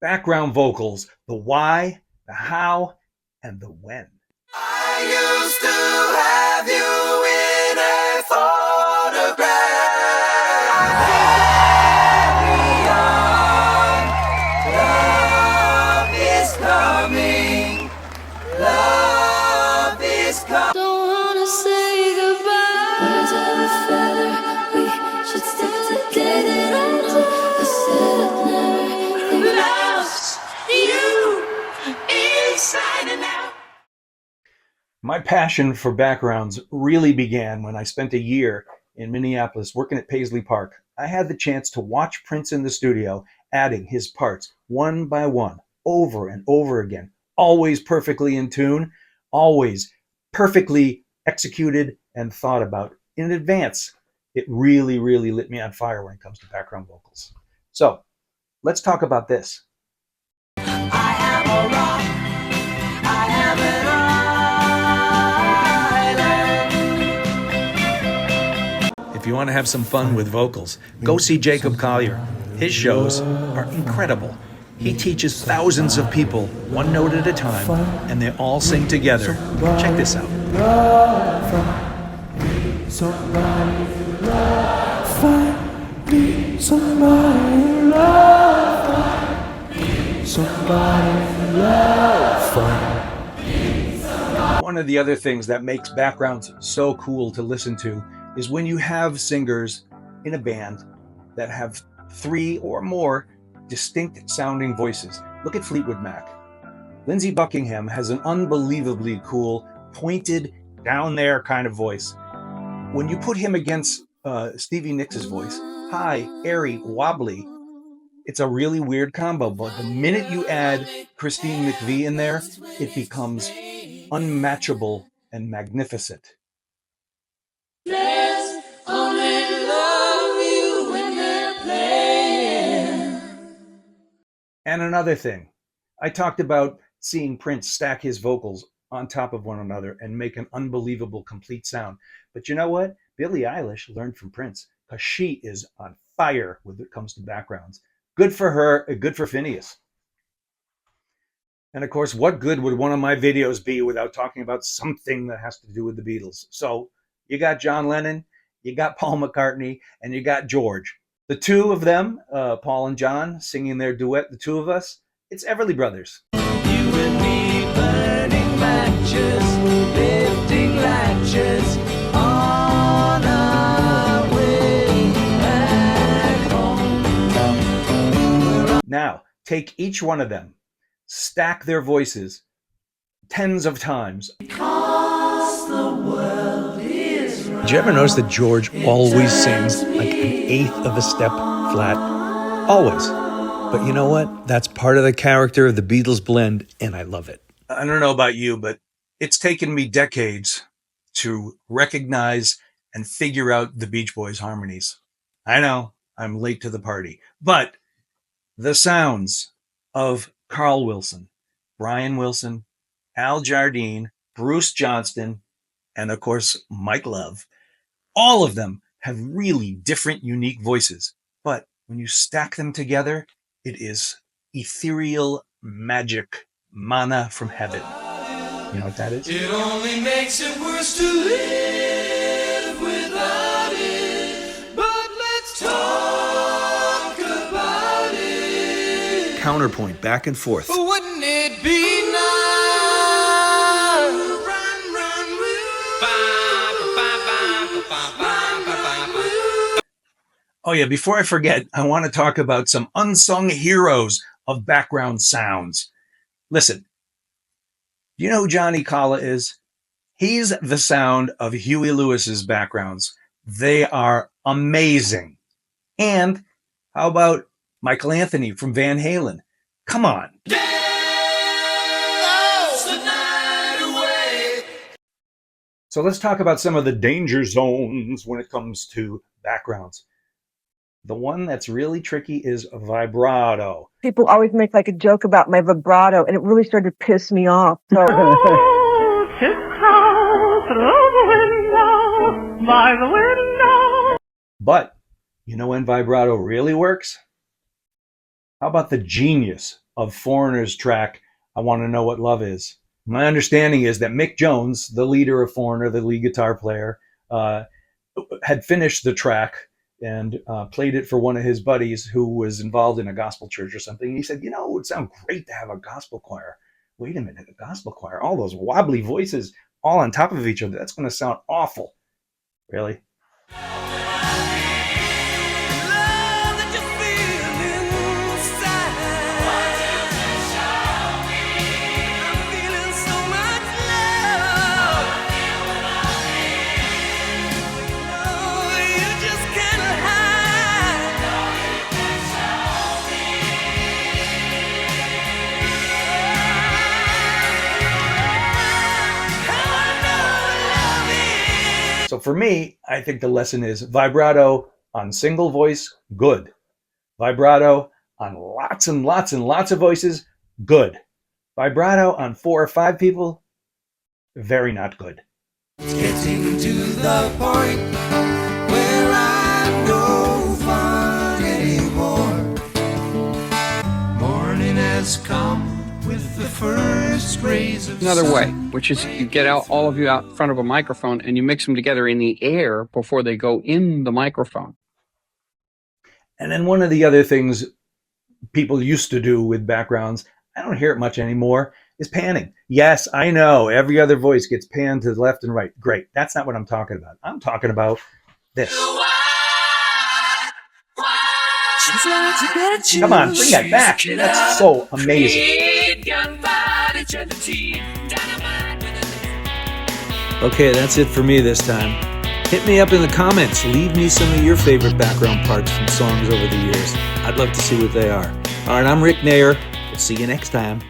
Background vocals, the why, the how, and the when. I used to have you in a photograph. Carry on. Love is coming. Love is coming. Don't wanna say goodbye. Birds of a feather, we should stick together. I said I'd never lost you inside and out. My passion for backgrounds really began when I spent a year in Minneapolis working at Paisley Park. I had the chance to watch Prince in the studio, adding his parts one by one, over and over again, always perfectly in tune, always perfectly executed and thought about in advance. It really, really lit me on fire when it comes to background vocals. So let's talk about this. I am a rock. I am an island. If you want to have some fun with vocals, go see Jacob Collier. His shows are incredible. He teaches thousands of people one note at a time, and they all sing together. Check this out. Somebody love, find me somebody love, somebody love, One of the other things that makes backgrounds so cool to listen to is when you have singers in a band that have 3 or more distinct sounding voices. Look at Fleetwood Mac. Lindsey Buckingham has an unbelievably cool, pointed, down there kind of voice. When you put him against Stevie Nicks' voice, high, airy, wobbly, it's a really weird combo. But the minute you add Christine McVie in there, it becomes unmatchable and magnificent. Let's only love you when they're playing. And another thing, I talked about seeing Prince stack his vocals on top of one another and make an unbelievable complete sound. But you know what? Billie Eilish learned from Prince because she is on fire when it comes to backgrounds. Good for her, good for Phineas. And of course, what good would one of my videos be without talking about something that has to do with the Beatles? So you got John Lennon, you got Paul McCartney, and you got George. The two of them, Paul and John, singing their duet, The Two of Us, it's Everly Brothers. You and me burning matches, lifting latches on our way back home. Now, take each one of them, stack their voices tens of times. Because the world is right. Did you ever notice that George always sings like an eighth of a step flat? Always. But you know what? That's part of the character of the Beatles blend, and I love it. I don't know about you, but it's taken me decades to recognize and figure out the Beach Boys harmonies. I know, I'm late to the party. But the sounds of Carl Wilson, Brian Wilson, Al Jardine, Bruce Johnston, and of course, Mike Love, all of them have really different, unique voices. But when you stack them together, it is ethereal magic, manna from heaven. You know what that is? It only makes it worse to live without it. But let's talk about it. Counterpoint, back and forth. Wouldn't it be nice? Run, run, woo. Oh yeah, before I forget, I want to talk about some unsung heroes of background sounds. Listen, you know who Johnny Collar is? He's the sound of Huey Lewis's backgrounds. They are amazing. And how about Michael Anthony from Van Halen? Come on. Dance the night away. So let's talk about some of the danger zones when it comes to backgrounds. The one that's really tricky is vibrato. People always make like a joke about my vibrato, and it really started to piss me off. So But you know when vibrato really works? How about the genius of Foreigner's track, I Want to Know What Love Is. My understanding is that Mick Jones, the leader of Foreigner, the lead guitar player, had finished the track and played it for one of his buddies who was involved in a gospel church or something. He said, you know, it would sound great to have a gospel choir. Wait a minute, a gospel choir, all those wobbly voices all on top of each other. That's going to sound awful. Really? So for me, I think the lesson is vibrato on single voice, good. Vibrato on lots and lots and lots of voices, good. Vibrato on 4 or 5 people, very not good. It's getting to the point where I'm no fun anymore. Morning has come with the first rays of Another sun. way, which is you get out all of you out in front of a microphone and you mix them together in the air before they go in the microphone. And then one of the other things people used to do with backgrounds, I don't hear it much anymore, is panning. Yes, I know every other voice gets panned to the left and right. Great. That's not what I'm talking about. I'm talking about this. Come on, bring that back. That's so amazing. Okay, that's it for me this time. Hit me up in the comments. Leave me some of your favorite background parts from songs over the years. I'd love to see what they are. All right, I'm Rick Nair. We'll see you next time.